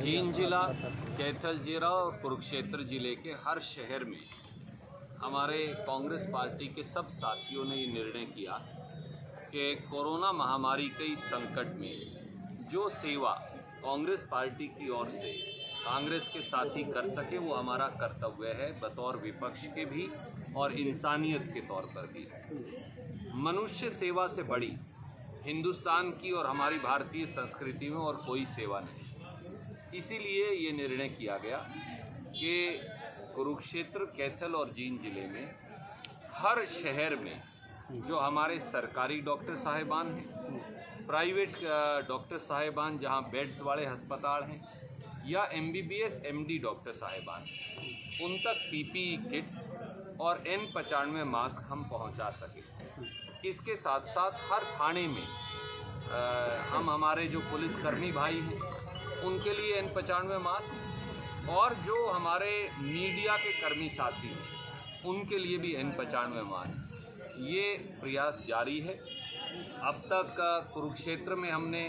जींद जिला, कैथल जिला और कुरुक्षेत्र जिले के हर शहर में हमारे कांग्रेस पार्टी के सब साथियों ने ये निर्णय किया कि कोरोना महामारी के इस संकट में जो सेवा कांग्रेस पार्टी की ओर से कांग्रेस के साथी कर सके वो हमारा कर्तव्य है, बतौर विपक्ष के भी और इंसानियत के तौर पर भी। मनुष्य सेवा से बड़ी हिंदुस्तान की और हमारी भारतीय संस्कृति में और कोई सेवा नहीं। इसीलिए ये निर्णय किया गया कि कुरुक्षेत्र, कैथल और जींद जिले में हर शहर में जो हमारे सरकारी डॉक्टर साहिबान हैं, प्राइवेट डॉक्टर साहिबान जहां बेड्स वाले अस्पताल हैं, या MBBS MD डॉक्टर साहिबान, उन तक PPE किट्स और N95 मास्क हम पहुंचा सकें। इसके साथ साथ हर थाने में हम हमारे जो पुलिसकर्मी भाई हैं उनके लिए N95 मास्क, और जो हमारे मीडिया के कर्मी साथी हैं उनके लिए भी N95 मास्क, ये प्रयास जारी है। अब तक कुरुक्षेत्र में हमने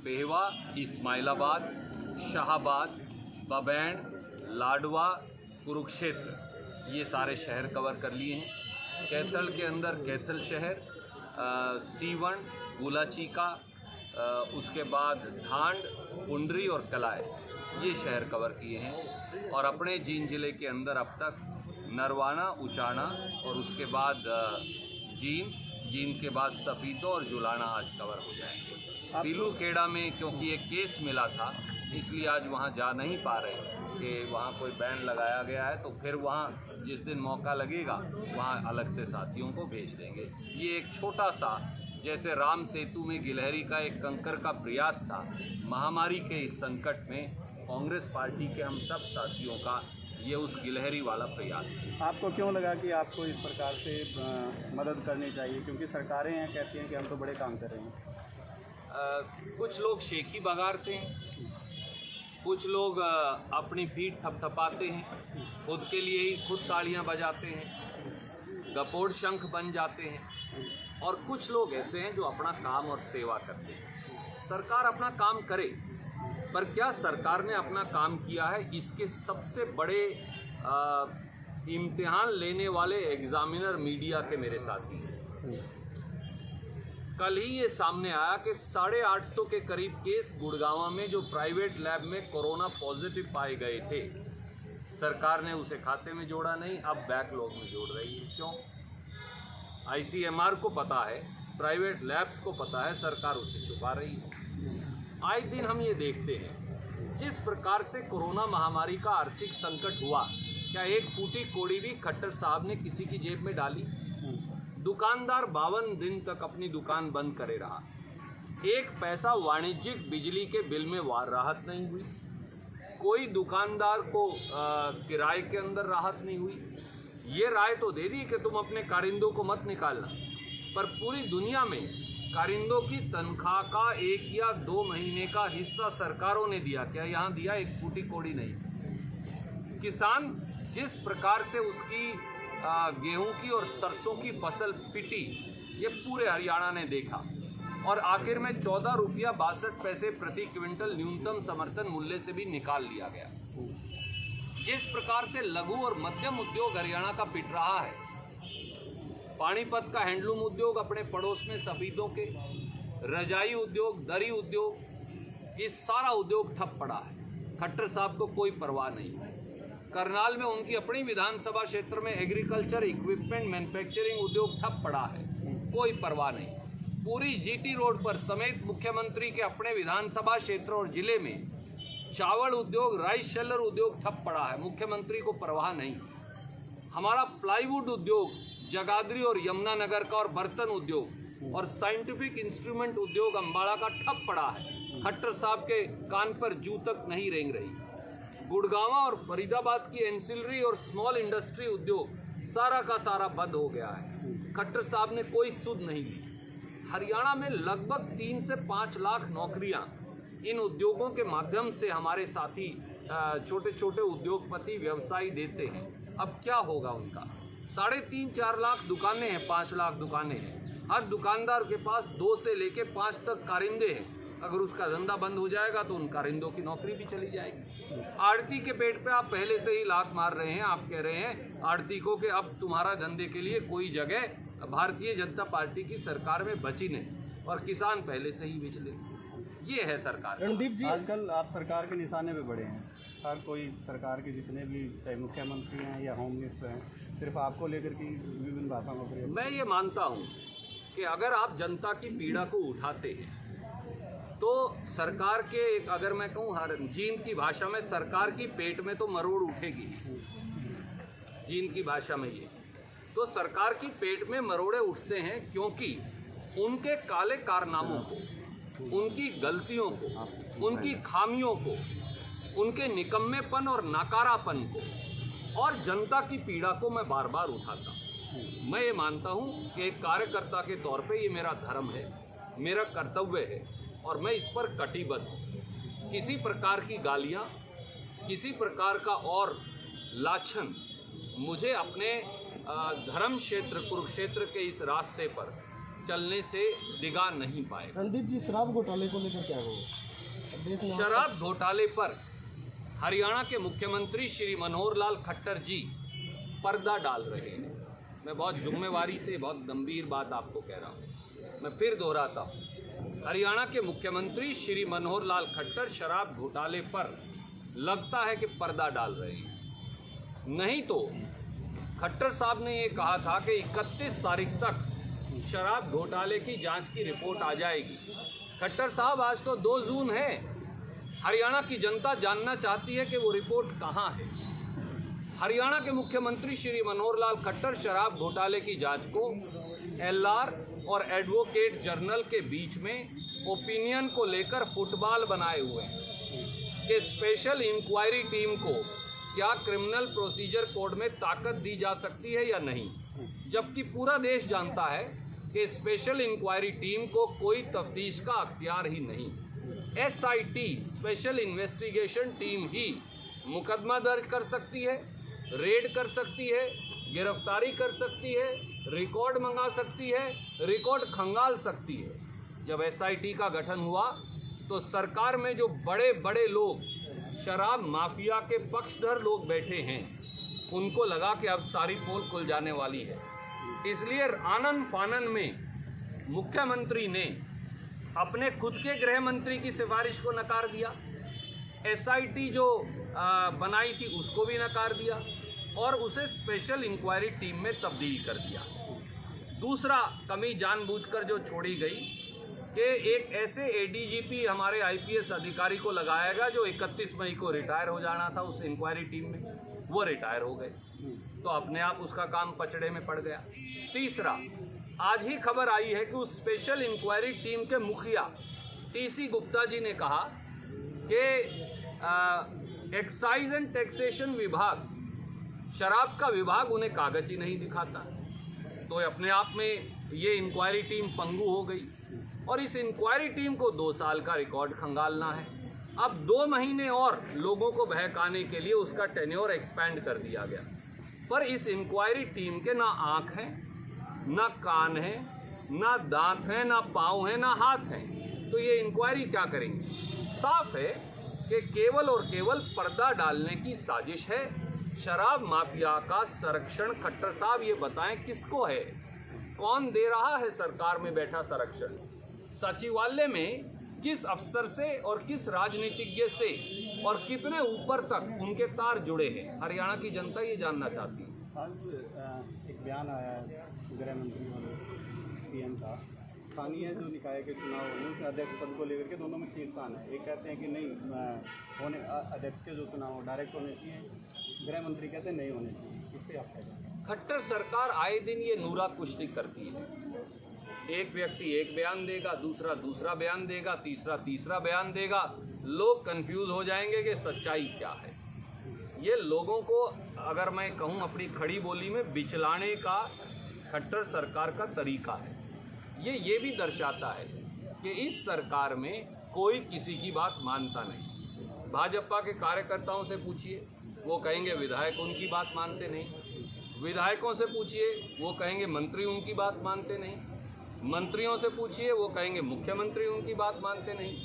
पेहवा, इस्माइलाबाद, शाहाबाद, बबैन, लाडवा, कुरुक्षेत्र ये सारे शहर कवर कर लिए हैं। कैथल के अंदर कैथल शहर, सीवन, गुलाचीका, उसके बाद ढांड, पुंडरी और कलाय ये शहर कवर किए हैं। और अपने जींद जिले के अंदर अब तक नरवाना, उचाना और उसके बाद जींद के बाद सफीतो और जुलाना आज कवर हो जाएंगे। पीलूखेड़ा में क्योंकि एक केस मिला था इसलिए आज वहाँ जा नहीं पा रहे कि वहाँ कोई बैन लगाया गया है, तो फिर वहाँ जिस दिन मौका लगेगा वहाँ अलग से साथियों को भेज देंगे। ये एक छोटा सा, जैसे राम सेतु में गिलहरी का एक कंकर का प्रयास था, महामारी के इस संकट में कांग्रेस पार्टी के हम सब साथियों का ये उस गिलहरी वाला प्रयास है। आपको क्यों लगा कि आपको इस प्रकार से मदद करनी चाहिए, क्योंकि सरकारें हैं कहती हैं कि हम तो बड़े काम कर रहे हैं? कुछ लोग शेखी बगाड़ते हैं, कुछ लोग अपनी पीठ थपथपाते हैं, खुद के लिए ही खुद तालियां बजाते हैं, गपोड़ शंख बन जाते हैं, और कुछ लोग ऐसे हैं जो अपना काम और सेवा करते हैं। सरकार अपना काम करे, पर क्या सरकार ने अपना काम किया है, इसके सबसे बड़े इम्तिहान लेने वाले एग्जामिनर मीडिया के मेरे साथी हैं। कल ही ये सामने आया कि 850 के करीब केस गुड़गांव में जो प्राइवेट लैब में कोरोना पॉजिटिव पाए गए थे, सरकार ने उसे खाते में जोड़ा नहीं, अब बैकलॉग में जोड़ रही है। क्यों? ICMR को पता है, प्राइवेट लैब्स को पता है, सरकार उसे छुपा रही है। आए दिन हम ये देखते हैं जिस प्रकार से कोरोना महामारी का आर्थिक संकट हुआ, क्या एक फूटी कोड़ी भी खट्टर साहब ने किसी की जेब में डाली? दुकानदार 52 दिन तक अपनी दुकान बंद करे रहा, एक पैसा वाणिज्यिक बिजली के बिल में राहत नहीं हुई, कोई दुकानदार को किराए के अंदर राहत नहीं हुई। ये राय तो दे दी कि तुम अपने कारिंदों को मत निकालना, पर पूरी दुनिया में कारिंदों की तनख्वाह का 1 या 2 महीने का हिस्सा सरकारों ने दिया। क्या यहाँ दिया? एक फूटी कोड़ी नहीं। किसान जिस प्रकार से उसकी गेहूं की और सरसों की फसल पिटी, ये पूरे हरियाणा ने देखा, और आखिर में 14 रुपया 62 पैसे प्रति क्विंटल न्यूनतम समर्थन मूल्य से भी निकाल लिया गया। जिस प्रकार से लघु और मध्यम उद्योग हरियाणा का पिट रहा है, पानीपत का हैंडलूम उद्योग अपने पड़ोस में सफीदों के, रजाई उद्योग, दरी उद्योग, इस सारा उद्योग ठप पड़ा है। खट्टर साहब को कोई परवाह नहीं। करनाल में उनकी अपनी विधानसभा क्षेत्र में एग्रीकल्चर इक्विपमेंट मैन्युफैक्चरिंग उद्योग ठप पड़ा है, कोई परवाह नहीं। पूरी GT रोड पर समेत मुख्यमंत्री के अपने विधानसभा क्षेत्र और जिले में चावल उद्योग, राइस शेलर उद्योग ठप पड़ा है, मुख्यमंत्री को परवाह नहीं। हमारा प्लाईवुड उद्योग जगाधरी और यमुनानगर का, और बर्तन उद्योग और साइंटिफिक इंस्ट्रूमेंट उद्योग अम्बाड़ा का ठप पड़ा है। खट्टर साहब के कान पर जू तक नहीं रेंग रही। गुड़गांव और फरीदाबाद की एंसिलरी और स्मॉल इंडस्ट्री उद्योग सारा का सारा बंद हो गया है। खट्टर साहब ने कोई सुध नहीं दी। हरियाणा में लगभग 3 से 5 लाख नौकरियां इन उद्योगों के माध्यम से हमारे साथी छोटे छोटे उद्योगपति व्यवसायी देते हैं। अब क्या होगा उनका? 3.5-4 लाख दुकानें हैं, 5 लाख दुकानें हैं। हर दुकानदार के पास 2 से लेके 5 तक कारिंदे हैं। अगर उसका धंधा बंद हो जाएगा तो उन कारिंदों की नौकरी भी चली जाएगी। आड़ती के पेट पे आप पहले से ही लात मार रहे हैं। आप कह रहे हैं आड़ती को कि अब तुम्हारा धंधे के लिए कोई जगह भारतीय जनता पार्टी की सरकार में बची नहीं, और किसान पहले से ही बिचले। ये है सरकार। रणदीप जी, आजकल आप सरकार के निशाने पे बड़े हैं। हर कोई सरकार के जितने भी चाहे मुख्यमंत्री हैं या होम मिनिस्टर हैं, सिर्फ आपको लेकर के विभिन्न भाषाओं का प्रयोग। मैं ये मानता हूँ कि अगर आप जनता की पीड़ा को उठाते हैं तो सरकार के एक, अगर मैं कहूँ हर जीन की भाषा में, सरकार की पेट में तो मरोड़ उठेगी। जीन की भाषा में ये तो सरकार की पेट में मरोड़े उठते हैं, क्योंकि उनके काले कारनामों को, उनकी गलतियों को, उनकी खामियों को, उनके निकम्मेपन और नकारापन को और जनता की पीड़ा को मैं बार बार उठाता हूँ। मैं ये मानता हूँ कि एक कार्यकर्ता के तौर पे ये मेरा धर्म है, मेरा कर्तव्य है, और मैं इस पर कटिबद्ध हूँ। किसी प्रकार की गालियाँ, किसी प्रकार का और लाछन मुझे अपने धर्म क्षेत्र कुरुक्षेत्र के इस रास्ते पर चलने से दिगा नहीं पाए। रणदीप जी, शराब घोटाले को लेकर क्या कहो? शराब घोटाले पर हरियाणा के मुख्यमंत्री श्री मनोहर लाल खट्टर जी पर्दा डाल रहे हैं। मैं बहुत जिम्मेवारी से, बहुत गंभीर बात आपको कह रहा हूँ। मैं फिर दोहराता हूँ, हरियाणा के मुख्यमंत्री श्री मनोहर लाल खट्टर शराब घोटाले पर लगता है कि पर्दा डाल रहे हैं। नहीं तो खट्टर साहब ने ये कहा था कि 31 तारीख तक शराब घोटाले की जांच की रिपोर्ट आ जाएगी। खट्टर साहब, आज तो 2 जून है। हरियाणा की जनता जानना चाहती है कि वो रिपोर्ट कहाँ है। हरियाणा के मुख्यमंत्री श्री मनोहर लाल खट्टर शराब घोटाले की जांच को एलआर और एडवोकेट जनरल के बीच में ओपिनियन को लेकर फुटबॉल बनाए हुए हैं कि स्पेशल इंक्वायरी टीम को क्या क्रिमिनल प्रोसीजर कोड में ताकत दी जा सकती है या नहीं, जबकि पूरा देश जानता है कि स्पेशल इंक्वायरी टीम को कोई तफ्तीश का अख्तियार ही नहीं। एसआईटी, स्पेशल इन्वेस्टिगेशन टीम ही मुकदमा दर्ज कर सकती है, रेड कर सकती है, गिरफ्तारी कर सकती है, रिकॉर्ड मंगा सकती है, रिकॉर्ड खंगाल सकती है। जब एसआईटी का गठन हुआ तो सरकार में जो बड़े बड़े लोग, शराब माफिया के पक्षधर लोग बैठे हैं, उनको लगा कि अब सारी पोल खुल जाने वाली है। इसलिए आनन फानन में मुख्यमंत्री ने अपने खुद के गृह मंत्री की सिफारिश को नकार दिया, एसआईटी जो बनाई थी उसको भी नकार दिया और उसे स्पेशल इंक्वायरी टीम में तब्दील कर दिया। दूसरा कमी जानबूझकर जो छोड़ी गई कि एक ऐसे एडीजीपी हमारे आईपीएस अधिकारी को लगाएगा जो 31 मई को रिटायर हो जाना था उस इंक्वायरी टीम में, वो रिटायर हो गए, तो अपने आप उसका काम पचड़े में पड़ गया। तीसरा, आज ही खबर आई है कि उस स्पेशल इंक्वायरी टीम के मुखिया टीसी गुप्ता जी ने कहा कि एक्साइज एंड टैक्सेशन विभाग, शराब का विभाग उन्हें कागज ही नहीं दिखाता। तो अपने आप में ये इंक्वायरी टीम पंगु हो गई और इस इंक्वायरी टीम को 2 साल का रिकॉर्ड खंगालना है। अब 2 महीने और लोगों को बहकाने के लिए उसका टेन्योर एक्सपेंड कर दिया गया, पर इस इंक्वायरी टीम के ना आँख हैं, ना कान है, ना दांत हैं, ना पाँव हैं, ना हाथ हैं, तो ये इंक्वायरी क्या करेंगे? साफ है कि केवल और केवल पर्दा डालने की साजिश है। शराब माफिया का संरक्षण खट्टर साहब ये बताएं किसको है, कौन दे रहा है सरकार में बैठा संरक्षण? सचिवालय में किस अफसर से और किस राजनीतिज्ञ से और कितने ऊपर तक उनके तार जुड़े हैं, हरियाणा की जनता ये जानना चाहती है। आज एक बयान आया है गृह मंत्री और सीएम का, स्थानीय जो निकाय के चुनाव होने उसमें अध्यक्ष पद को लेकर के दोनों में खींचतान है। एक कहते हैं कि नहीं होने, अध्यक्ष के जो चुनाव डायरेक्ट होने चाहिए, गृह मंत्री कहते हैं नहीं होने चाहिए। इससे आप क्या? खट्टर सरकार आए दिन ये नूरा कुश्ती करती है। एक व्यक्ति एक बयान देगा, दूसरा बयान देगा, तीसरा बयान देगा, लोग कंफ्यूज हो जाएंगे कि सच्चाई क्या है। ये लोगों को, अगर मैं कहूँ अपनी खड़ी बोली में, बिचलाने का खट्टर सरकार का तरीका है। ये भी दर्शाता है कि इस सरकार में कोई किसी की बात मानता नहीं। भाजपा के कार्यकर्ताओं से पूछिए, वो कहेंगे विधायक उनकी बात मानते नहीं। विधायकों से पूछिए, वो कहेंगे मंत्री उनकी बात मानते नहीं। मंत्रियों से पूछिए, वो कहेंगे मुख्यमंत्री उनकी बात मानते नहीं।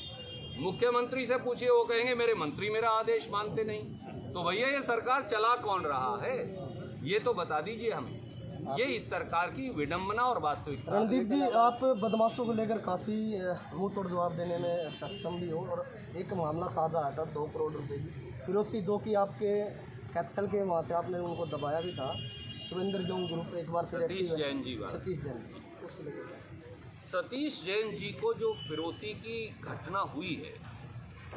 मुख्यमंत्री से पूछिए, वो कहेंगे मेरे मंत्री मेरा आदेश मानते नहीं। तो भैया ये सरकार चला कौन रहा है, ये तो बता दीजिए हमें। ये इस सरकार की विडंबना और वास्तविकता। रणदीप जी, आप बदमाशों को लेकर काफ़ी मुंह तोड़ जवाब देने में सक्षम भी हो, और एक मामला ताज़ा आया था 2 करोड़ रुपए की फिरौती दो की आपके कैपिटल के वहाँ से आपने उनको दबाया भी था। सुरेंद्र जोंग ग्रुप एक बार फिर सतीश जैन जी बात। सतीश जैन जी को जो फिरौती की घटना हुई है,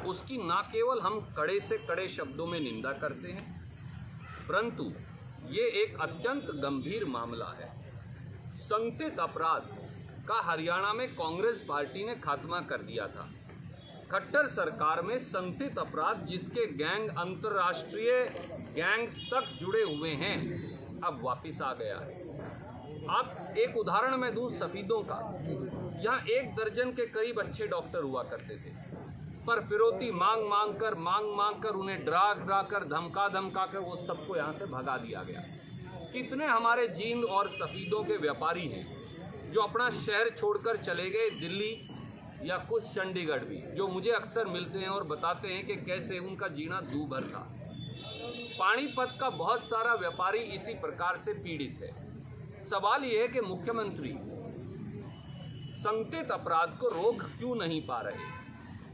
उसकी न केवल हम कड़े से कड़े शब्दों में निंदा करते हैं, परंतु ये एक अत्यंत गंभीर मामला है। संगठित अपराध का हरियाणा में कांग्रेस पार्टी ने खात्मा कर दिया था। खट्टर सरकार में संगठित अपराध जिसके गैंग अंतर्राष्ट्रीय गैंग्स तक जुड़े हुए हैं, अब वापस आ गया है। आप एक उदाहरण मैं दूं सफीदों का। यहाँ 1 दर्जन के करीब अच्छे डॉक्टर हुआ करते थे, पर फिरौती मांग मांग कर उन्हें डरा कर धमका कर वो सबको यहाँ से भगा दिया गया। कितने हमारे जींद और सफीदों के व्यापारी हैं जो अपना शहर छोड़कर चले गए दिल्ली या कुछ चंडीगढ़ भी, जो मुझे अक्सर मिलते हैं और बताते हैं कि कैसे उनका जीना दूभर था। पानीपत का बहुत सारा व्यापारी इसी प्रकार से पीड़ित है। सवाल यह है कि मुख्यमंत्री संगठित अपराध को रोक क्यों नहीं पा रहे,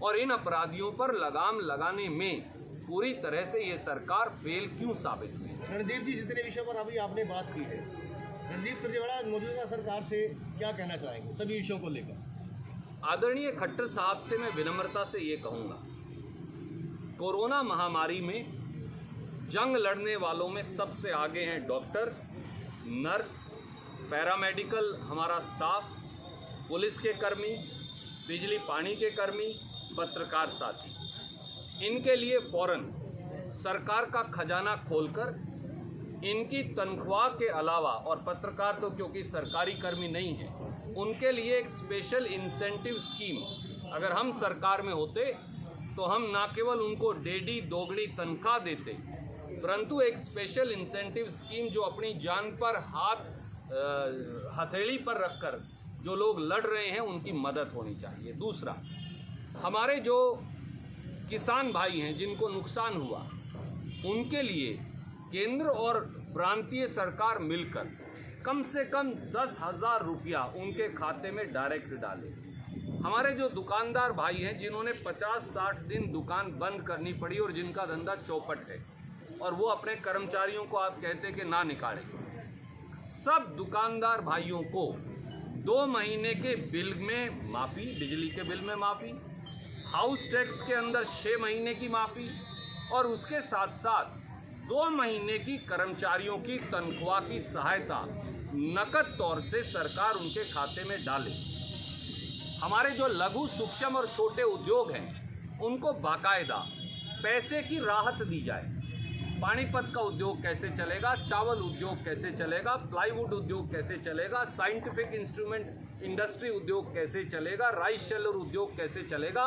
और इन अपराधियों पर लगाम लगाने में पूरी तरह से ये सरकार फेल क्यों साबित हुई। रणदीप जी, जितने विषयों पर अभी आपने बात की है, रणदीप सुरजेवाला मौजूदा सरकार से क्या कहना चाहेंगे सभी विषयों को लेकर? आदरणीय खट्टर साहब से मैं विनम्रता से ये कहूँगा, कोरोना महामारी में जंग लड़ने वालों में सबसे आगे हैं डॉक्टर, नर्स, पैरामेडिकल हमारा स्टाफ, पुलिस के कर्मी, बिजली पानी के कर्मी, पत्रकार साथी। इनके लिए फौरन सरकार का खजाना खोलकर इनकी तनख्वाह के अलावा, और पत्रकार तो क्योंकि सरकारी कर्मी नहीं है, उनके लिए एक स्पेशल इंसेंटिव स्कीम अगर हम सरकार में होते तो हम ना केवल उनको डेढ़ी दोगुनी तनख्वाह देते, परंतु एक स्पेशल इंसेंटिव स्कीम जो अपनी जान पर हथेली पर रखकर जो लोग लड़ रहे हैं उनकी मदद होनी चाहिए। दूसरा, हमारे जो किसान भाई हैं जिनको नुकसान हुआ, उनके लिए केंद्र और प्रांतीय सरकार मिलकर कम से कम 10,000 रुपया उनके खाते में डायरेक्ट डाले। हमारे जो दुकानदार भाई हैं जिन्होंने 50-60 दिन दुकान बंद करनी पड़ी और जिनका धंधा चौपट है, और वो अपने कर्मचारियों को आप कहते कि ना निकालें, सब दुकानदार भाइयों को 2 महीने के बिल में माफ़ी, बिजली के बिल में माफ़ी, हाउस टैक्स के अंदर 6 महीने की माफ़ी, और उसके साथ साथ 2 महीने की कर्मचारियों की तनख्वाह की सहायता नकद तौर से सरकार उनके खाते में डाले। हमारे जो लघु सूक्ष्म और छोटे उद्योग हैं उनको बाकायदा पैसे की राहत दी जाए। पानीपत का उद्योग कैसे चलेगा, चावल उद्योग कैसे चलेगा, प्लाईवुड उद्योग कैसे चलेगा, साइंटिफिक इंस्ट्रूमेंट इंडस्ट्री उद्योग कैसे चलेगा, राइस शेलर उद्योग कैसे चलेगा।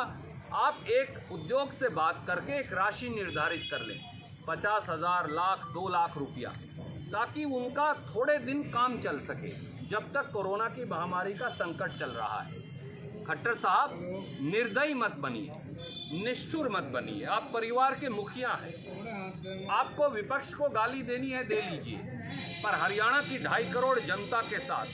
आप एक उद्योग से बात करके एक राशि निर्धारित कर लें, 50,000, लाख, 2 लाख रुपया, ताकि उनका थोड़े दिन काम चल सके जब तक कोरोना की महामारी का संकट चल रहा है। खट्टर साहब, निर्दयी मत बनिए, निष्ठुर मत बनिए। आप परिवार के मुखिया हैं, आपको विपक्ष को गाली देनी है दे लीजिए, पर हरियाणा की 2.5 करोड़ जनता के साथ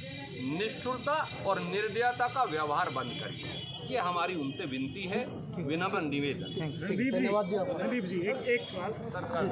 निष्ठुरता और निर्दयता का व्यवहार बंद करिए। ये हमारी उनसे विनती है, विनम्र निवेदन। धन्यवाद जी। रणदीप जी, एक सवाल। सरकार